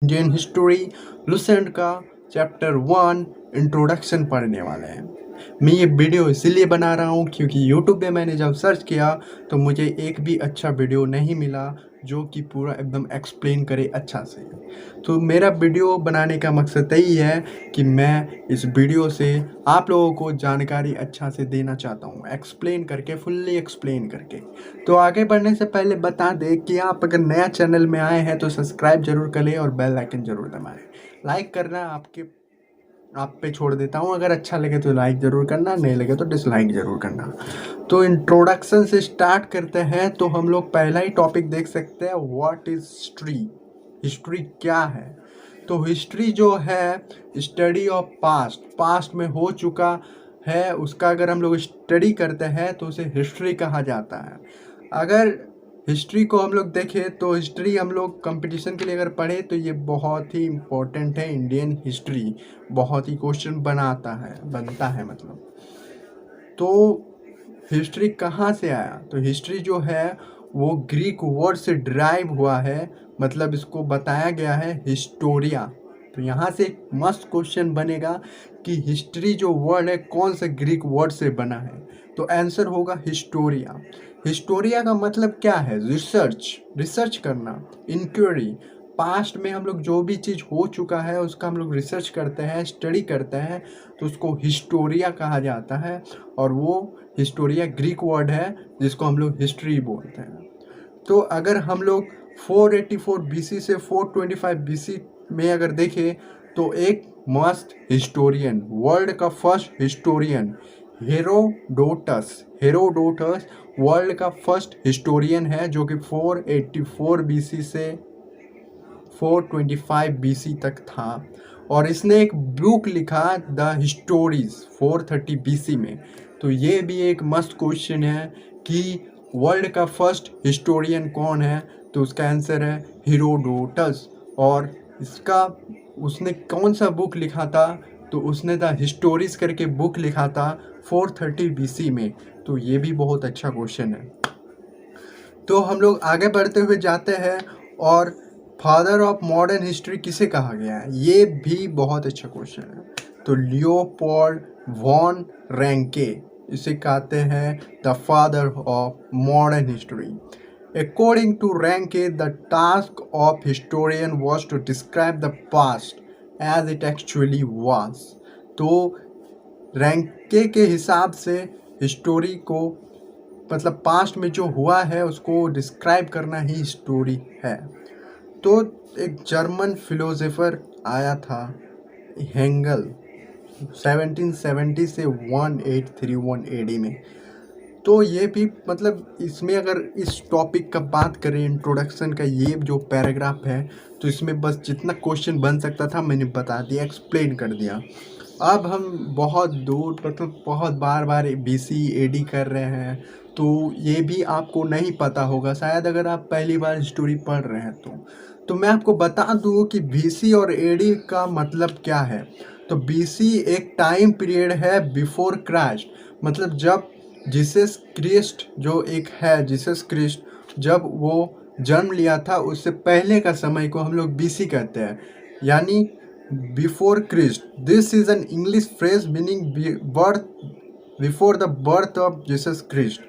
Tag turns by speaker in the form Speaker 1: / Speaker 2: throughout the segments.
Speaker 1: Indian history Lucent का chapter 1 introduction पढ़ने वाले हैं। मैं ये वीडियो इसीलिए बना रहा हूँ क्योंकि यूट्यूब पे मैंने जब सर्च किया तो मुझे एक भी अच्छा वीडियो नहीं मिला जो कि पूरा एकदम एक्सप्लेन करे अच्छा से। तो मेरा वीडियो बनाने का मकसद यही है कि मैं इस वीडियो से आप लोगों को जानकारी अच्छा से देना चाहता हूँ, एक्सप्लेन करके, फुल्ली एक्सप्लेन करके। तो आगे बढ़ने से पहले बता दें कि आप अगर नया चैनल में आए हैं तो सब्सक्राइब जरूर करें और बेल आइकन जरूर दबाएं। लाइक करना आप पे छोड़ देता हूँ, अगर अच्छा लगे तो लाइक ज़रूर करना, नहीं लगे तो डिसलाइक ज़रूर करना। तो इंट्रोडक्शन से स्टार्ट करते हैं। तो हम लोग पहला ही टॉपिक देख सकते हैं, व्हाट इज़ हिस्ट्री। हिस्ट्री क्या है? तो हिस्ट्री जो है स्टडी ऑफ पास्ट में हो चुका है उसका अगर हम लोग स्टडी करते हैं तो उसे हिस्ट्री कहा जाता है। अगर हिस्ट्री को हम लोग देखें तो हिस्ट्री हम लोग कंपटीशन के लिए अगर पढ़े तो ये बहुत ही इम्पोर्टेंट है। इंडियन हिस्ट्री बहुत ही क्वेश्चन बनता है मतलब। तो हिस्ट्री कहाँ से आया? तो हिस्ट्री जो है वो ग्रीक वर्ड से डिराइव हुआ है, मतलब इसको बताया गया है हिस्टोरिया। तो यहाँ से एक मस्त क्वेश्चन बनेगा कि हिस्ट्री जो वर्ड है कौन से ग्रीक वर्ड से बना है? तो आंसर होगा हिस्टोरिया। हिस्टोरिया का मतलब क्या है? रिसर्च करना, इंक्वायरी। पास्ट में हम लोग जो भी चीज़ हो चुका है उसका हम लोग रिसर्च करते हैं, स्टडी करते हैं, तो उसको हिस्टोरिया कहा जाता है। और वो हिस्टोरिया ग्रीक वर्ड है जिसको हम लोग हिस्ट्री बोलते हैं। तो अगर हम लोग 484 बीसी से 425 बीसी में अगर देखें तो एक मस्त हिस्टोरियन, वर्ल्ड का फर्स्ट हिस्टोरियन हेरोडोटस वर्ल्ड का फर्स्ट हिस्टोरियन है जो कि 484 बीसी से 425 बीसी तक था। और इसने एक बुक लिखा द हिस्टोरीज 430 बीसी में। तो ये भी एक मस्त क्वेश्चन है कि वर्ल्ड का फर्स्ट हिस्टोरियन कौन है? तो उसका आंसर है हेरोडोटस। और उसने कौन सा बुक लिखा था? तो उसने द हिस्टोरीज करके बुक लिखा था 430 बीसी में। तो ये भी बहुत अच्छा क्वेश्चन है। तो हम लोग आगे बढ़ते हुए जाते हैं, और फादर ऑफ मॉडर्न हिस्ट्री किसे कहा गया है? ये भी बहुत अच्छा क्वेश्चन है। तो लियोपोल्ड वॉन रैंके इसे कहते हैं the father of modern history. According to Ranke the task of historian was to describe the past as it actually was. तो रैंके के हिसाब से हिस्टोरी को, मतलब पास्ट में जो हुआ है उसको डिस्क्राइब करना ही स्टोरी है। तो एक जर्मन फिलोसोफर आया था हेंगल 1770 से 1831 एडी में। तो ये भी मतलब इसमें अगर इस टॉपिक का बात करें, इंट्रोडक्शन का ये जो पैराग्राफ है, तो इसमें बस जितना क्वेश्चन बन सकता था मैंने बता दिया, एक्सप्लेन कर दिया। अब हम बहुत दूर, मतलब बहुत बार बीसी एडी कर रहे हैं, तो ये भी आपको नहीं पता होगा शायद अगर आप पहली बार स्टोरी पढ़ रहे हैं तो मैं आपको बता दूं कि बीसी और एडी का मतलब क्या है। तो बीसी एक टाइम पीरियड है बिफोर क्राइस्ट, मतलब जब जीसस क्रिस्ट जो एक है, जीसस क्रिस्ट जब वो जन्म लिया था उससे पहले का समय को हम लोग बीसी कहते हैं, यानी before Christ. This is an English phrase meaning birth before the birth of Jesus Christ.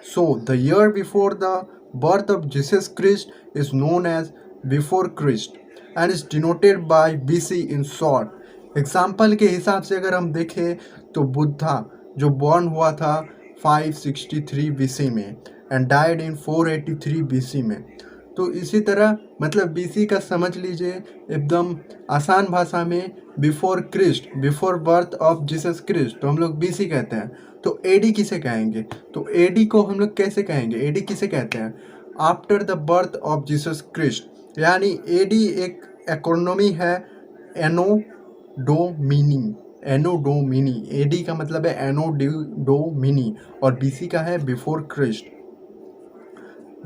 Speaker 1: So the year before the birth of Jesus Christ is known as before Christ and is denoted by BC in short. Example के हिसाब से अगर हम देखें तो बुद्धा जो born हुआ था 563 बीसी में एंड डाइड इन 483 बीसी में। तो इसी तरह मतलब बीसी का समझ लीजिए एकदम आसान भाषा में before Christ, before birth of Jesus Christ, तो हम लोग बीसी कहते हैं। तो एडी किसे कहेंगे? तो एडी को हम लोग कैसे कहेंगे? एडी किसे कहते हैं? After the birth of Jesus Christ, यानी एडी एक एक्रोनॉमी है, एनोडोमिनी। एडी का मतलब है एनोडोमिनी और बीसी का है before Christ.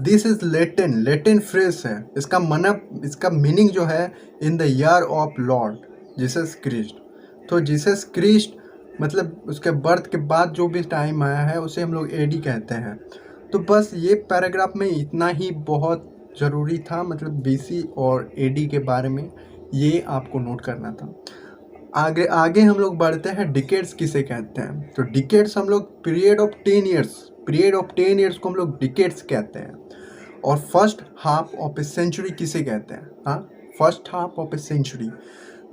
Speaker 1: This is Latin phrase है। इसका मीनिंग जो है in the year of Lord Jesus Christ. तो जीसस क्रिस्ट मतलब उसके बर्थ के बाद जो भी टाइम आया है उसे हम लोग एडी कहते हैं। तो बस ये पैराग्राफ में इतना ही बहुत ज़रूरी था, मतलब बीसी और एडी के बारे में ये आपको नोट करना था। आगे आगे हम लोग बढ़ते हैं, डिकेड्स किसे कहते हैं। तो डिकेड्स हम लोग पीरियड ऑफ 10 ईयर्स को हम लोग डिकेड्स कहते हैं। और first half of a century किसे कहते हैं? हाँ, first half of a century.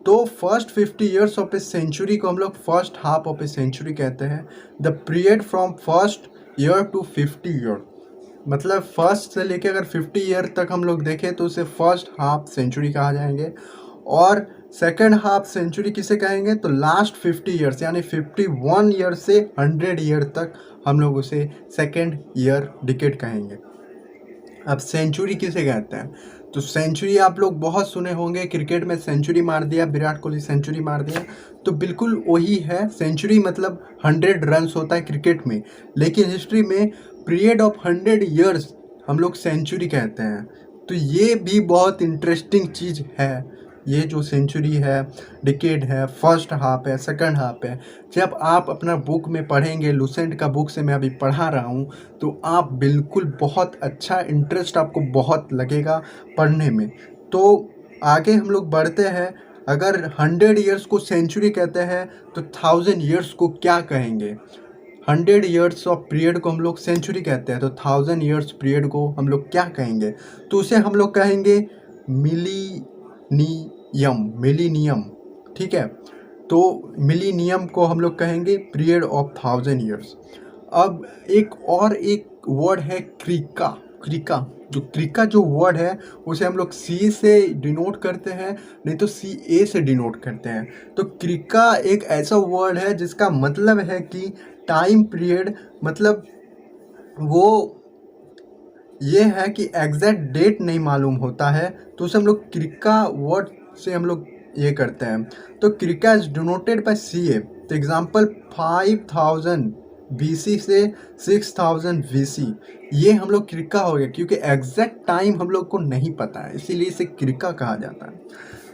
Speaker 1: तो first 50 years of a century को हम लोग first half of a century कहते हैं। The period from first year to 50 year, मतलब फर्स्ट से लेके अगर 50 ईयर तक हम लोग देखें तो उसे फर्स्ट हाफ सेंचुरी कहा जाएंगे। और सेकंड हाफ सेंचुरी किसे कहेंगे? तो लास्ट 50 ईयर्स यानी 51 ईयर से 100 ईयर तक हम लोग उसे सेकंड ईयर डिकेड कहेंगे। अब सेंचुरी किसे कहते हैं? तो सेंचुरी आप लोग बहुत सुने होंगे, क्रिकेट में सेंचुरी मार दिया, विराट कोहली सेंचुरी मार दिया, तो बिल्कुल वही है। सेंचुरी मतलब 100 रन्स होता है क्रिकेट में, लेकिन हिस्ट्री में पीरियड ऑफ 100 ईयर्स हम लोग सेंचुरी कहते हैं। तो ये भी बहुत इंटरेस्टिंग चीज़ है। ये जो सेंचुरी है, डिकेड है, फर्स्ट हाफ है, सेकंड हाफ है, जब आप अपना बुक में पढ़ेंगे, लुसेंट का बुक से मैं अभी पढ़ा रहा हूँ, तो आप बिल्कुल बहुत अच्छा इंटरेस्ट आपको बहुत लगेगा पढ़ने में। तो आगे हम लोग बढ़ते हैं। अगर 100 ईयर्स को सेंचुरी कहते हैं तो 1000 ईयर्स को क्या कहेंगे? 100 ईयर्स ऑफ पीरियड को हम लोग सेंचुरी कहते हैं, तो 1000 ईयर्स पीरियड को हम लोग क्या कहेंगे? तो उसे हम लोग कहेंगे मिलीनियम। ठीक है, तो मिलीनियम को हम लोग कहेंगे पीरियड ऑफ 1000 ईयर्स। अब एक वर्ड है क्रिका। जो क्रिका जो वर्ड है उसे हम लोग सी से डिनोट करते हैं, नहीं तो सी ए से डिनोट करते हैं। तो क्रिका एक ऐसा वर्ड है जिसका मतलब है कि टाइम पीरियड, मतलब वो ये है कि एग्जैक्ट डेट नहीं मालूम होता है, तो उसे हम लोग क्रिका वर्ड से हम लोग ये करते हैं। तो क्रिका इज डिनोटेड बाय सी ए। तो एग्जाम्पल 5000 BC से 6000 BC, ये हम लोग क्रिका हो गया, क्योंकि एग्जैक्ट टाइम हम लोग को नहीं पता है, इसीलिए इसे क्रिका कहा जाता है।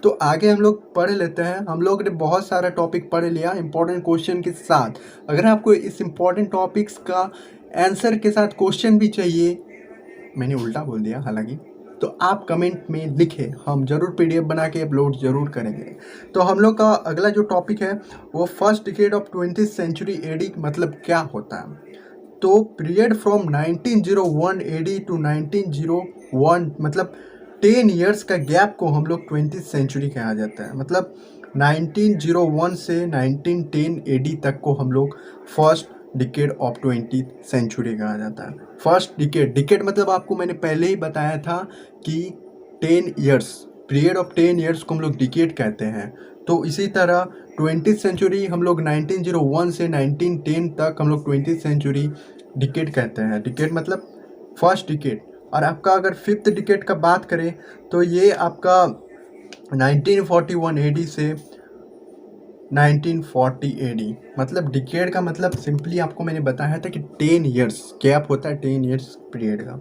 Speaker 1: तो आगे हम लोग पढ़ लेते हैं। हम लोग ने बहुत सारा टॉपिक पढ़ लिया इंपॉर्टेंट क्वेश्चन के साथ। अगर आपको इस इंपॉर्टेंट टॉपिक्स का आंसर के साथ क्वेश्चन भी चाहिए, मैंने उल्टा बोल दिया हालांकि, तो आप कमेंट में लिखें, हम ज़रूर PDF बना के अपलोड ज़रूर करेंगे। तो हम लोग का अगला जो टॉपिक है वो first decade of 20th century AD मतलब क्या होता है। तो पीरियड फ्रॉम 1901 AD टू 1901, मतलब 10 ईयर्स का गैप को हम लोग 20th सेंचुरी कहा जाता है। मतलब 1901 से 1910 AD तक को हम लोग first decade of 20th century कहा जाता है। फर्स्ट डिकेड मतलब आपको मैंने पहले ही बताया था कि 10 ईयर्स, पीरियड ऑफ 10 ईयर्स को हम लोग डिकेड कहते हैं। तो इसी तरह 20th सेंचुरी हम लोग 1901 से 1910 तक हम लोग 20th सेंचुरी डिकेड कहते हैं। डिकेड मतलब फर्स्ट डिकेड। और आपका अगर फिफ्थ डिकेड का बात करें तो ये आपका 1941 AD से 1940 AD, मतलब डिकेड का मतलब सिंपली आपको मैंने बताया था कि 10 ईयर्स गैप होता है, 10 ईयर्स पीरियड का।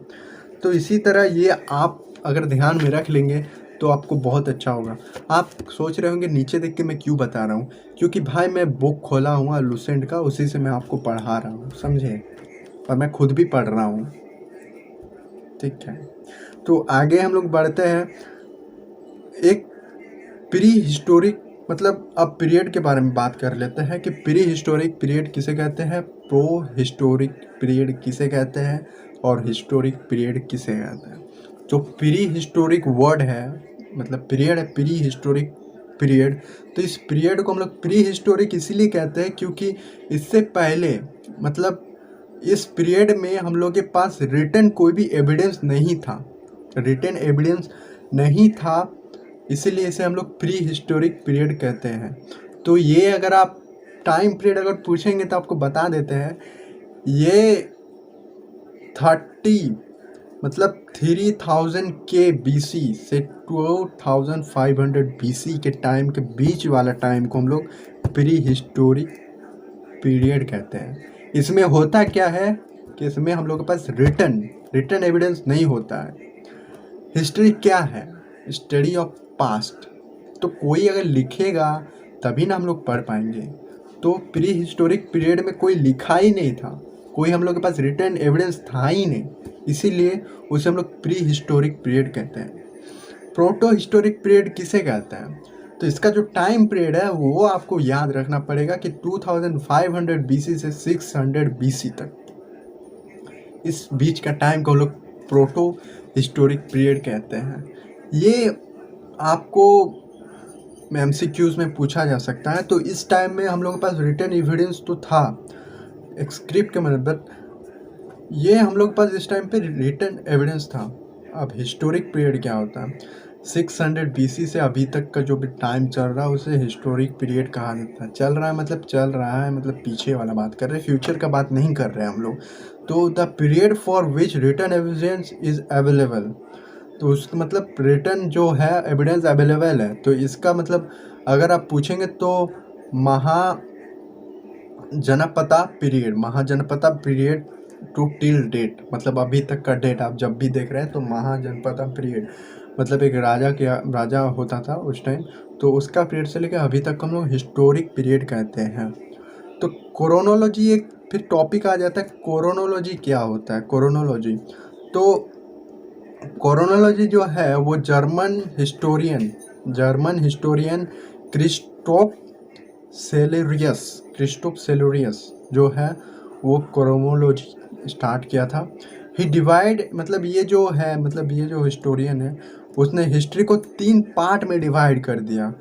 Speaker 1: तो इसी तरह ये आप अगर ध्यान में रख लेंगे तो आपको बहुत अच्छा होगा। आप सोच रहे होंगे नीचे देख के मैं क्यों बता रहा हूँ, क्योंकि भाई मैं बुक खोला हुआ लुसेंट का, उसी से मैं आपको पढ़ा रहा हूँ, समझे, और मैं खुद भी पढ़ रहा हूँ। ठीक है, तो आगे हम लोग बढ़ते हैं। एक प्री हिस्टोरिक, मतलब अब पीरियड के बारे में बात कर लेते हैं कि प्री हिस्टोरिक पीरियड किसे कहते हैं, प्रो हिस्टोरिक पीरियड किसे कहते हैं, और हिस्टोरिक पीरियड किसे कहते हैं। जो प्री हिस्टोरिक वर्ड है, मतलब पीरियड है, प्री हिस्टोरिक पीरियड। तो इस पीरियड को हम लोग प्री हिस्टोरिक इसीलिए कहते हैं क्योंकि इससे पहले, मतलब इस पीरियड में हम लोग के पास रिटन कोई भी एविडेंस नहीं था, रिटन एविडेंस नहीं था, इसीलिए इसे हम लोग प्री हिस्टोरिक पीरियड कहते हैं। तो ये अगर आप टाइम पीरियड अगर पूछेंगे तो आपको बता देते हैं, ये 30 मतलब 3000 के BC से 2500 BC के टाइम के बीच वाला टाइम को हम लोग प्री हिस्टोरिक पीरियड कहते हैं। इसमें होता क्या है कि इसमें हम लोग के पास रिटन एविडेंस नहीं होता है। हिस्ट्री क्या है? Study of past. तो कोई अगर लिखेगा तभी ना हम लोग पढ़ पाएंगे। तो प्री हिस्टोरिक पीरियड में कोई लिखा ही नहीं था, कोई हम लोग के पास रिटन एविडेंस था ही नहीं, इसीलिए उसे हम लोग प्री हिस्टोरिक पीरियड कहते हैं। प्रोटो हिस्टोरिक पीरियड किसे कहते हैं? तो इसका जो टाइम पीरियड है वो आपको याद रखना पड़ेगा कि 2500 BC से 600 BC तक, इस बीच का टाइम को लोग प्रोटो हिस्टोरिक पीरियड कहते हैं। ये आपको MCQs में पूछा जा सकता है। तो इस टाइम में हम लोगों के पास रिटन एविडेंस तो था एक स्क्रिप्ट के मतलब, ये हम लोग के पास इस टाइम पे रिटन एविडेंस था। अब हिस्टोरिक पीरियड क्या होता है? 600 BC से अभी तक का जो भी टाइम चल रहा है उसे हिस्टोरिक पीरियड कहा जाता है। चल रहा है मतलब चल रहा है, मतलब पीछे वाला बात कर रहे हैं, फ्यूचर का बात नहीं कर रहे हैं हम लोग। तो the period for which written evidence is available, तो उसका मतलब रिटर्न जो है एविडेंस अवेलेबल है। तो इसका मतलब अगर आप पूछेंगे तो Mahajanapada period to till date, मतलब अभी तक का डेट आप जब भी देख रहे हैं तो महाजनपदा पीरियड मतलब एक राजा होता था उस टाइम, तो उसका पीरियड से लेकर अभी तक हम लोग हिस्टोरिक पीरियड कहते हैं। तो क्रोनोलॉजी एक फिर टॉपिक आ जाता है, क्रोनोलॉजी क्या होता है? क्रोनोलॉजी जो है वो जर्मन हिस्टोरियन क्रिस्टोफ सेलुरियस जो है वो क्रोनोलॉजी स्टार्ट किया था। ही डिवाइड मतलब ये जो हिस्टोरियन है उसने हिस्ट्री को 3 पार्ट में डिवाइड कर दिया,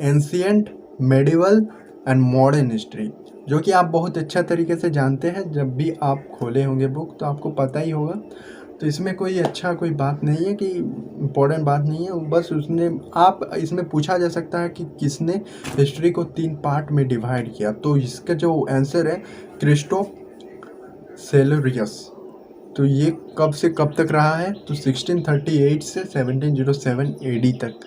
Speaker 1: ancient, medieval and modern history, जो कि आप बहुत अच्छा तरीके से जानते हैं। जब भी आप खोले होंगे बुक तो आपको पता ही होगा। तो इसमें कोई बात नहीं है कि इम्पोर्टेंट बात नहीं है, बस इसमें पूछा जा सकता है कि किसने हिस्ट्री को 3 पार्ट में डिवाइड किया। तो इसका जो आंसर है क्रिस्टोफ सेलुरियस। तो ये कब से कब तक रहा है? तो 1638 से 1707 AD तक।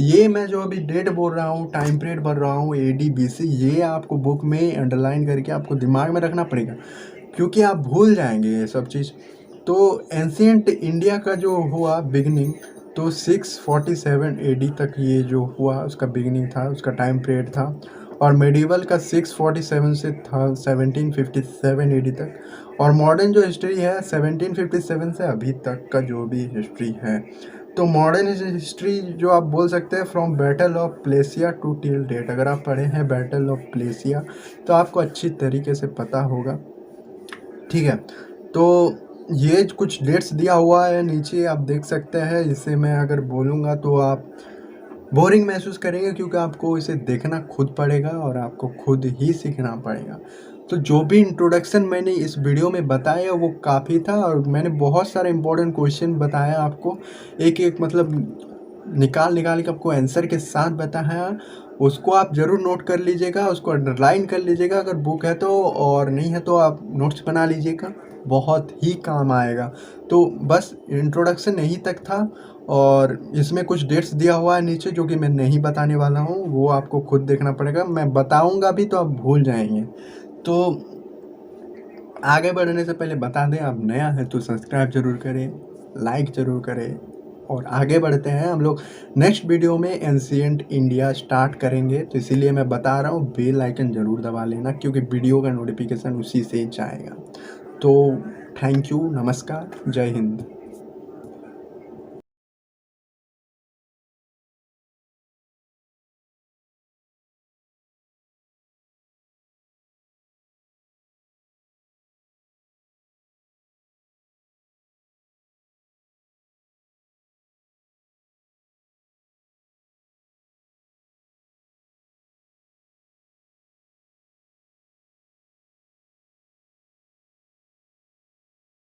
Speaker 1: ये मैं जो अभी डेट बोल रहा हूँ, टाइम पीरियड बोल रहा हूँ, AD BC, ये आपको बुक में अंडरलाइन करके आपको दिमाग में रखना पड़ेगा, क्योंकि आप भूल जाएंगे ये सब चीज़। तो एंशिएंट इंडिया का जो हुआ बिगनिंग, तो 647 AD तक ये जो हुआ उसका बिगनिंग था, उसका टाइम पीरियड था। और मेडिवल का 647 से था 1757 AD तक। और मॉडर्न जो हिस्ट्री है 1757 से अभी तक का जो भी हिस्ट्री है। तो मॉडर्न हिस्ट्री जो आप बोल सकते हैं from battle of Plassey to till date. अगर आप पढ़े हैं बैटल ऑफ प्लेसिया तो आपको अच्छी तरीके से पता होगा, ठीक है। तो ये कुछ डेट्स दिया हुआ है नीचे, आप देख सकते हैं। इसे मैं अगर बोलूँगा तो आप बोरिंग महसूस करेंगे, क्योंकि आपको इसे देखना खुद पड़ेगा और आपको खुद ही सीखना पड़ेगा। तो जो भी इंट्रोडक्शन मैंने इस वीडियो में बताया वो काफ़ी था, और मैंने बहुत सारे इंपॉर्टेंट क्वेश्चन बताया आपको, एक मतलब निकाल के आपको आंसर के साथ बताया। उसको आप ज़रूर नोट कर लीजिएगा, उसको अंडरलाइन कर लीजिएगा अगर बुक है तो, और नहीं है तो आप नोट्स बना लीजिएगा, बहुत ही काम आएगा। तो बस इंट्रोडक्शन यहीं तक था, और इसमें कुछ डेट्स दिया हुआ है नीचे जो कि मैं नहीं बताने वाला हूँ, वो आपको खुद देखना पड़ेगा। मैं बताऊँगा भी तो आप भूल जाएंगे। तो आगे बढ़ने से पहले बता दें, आप नया है तो सब्सक्राइब ज़रूर करें, लाइक ज़रूर करें, और आगे बढ़ते हैं। हम लोग नेक्स्ट वीडियो में एंशिएंट इंडिया स्टार्ट करेंगे, तो इसीलिए मैं बता रहा हूँ बेल आइकन ज़रूर दबा लेना, क्योंकि वीडियो का नोटिफिकेशन उसी से जाएगा। तो थैंक यू, नमस्कार, जय हिंद।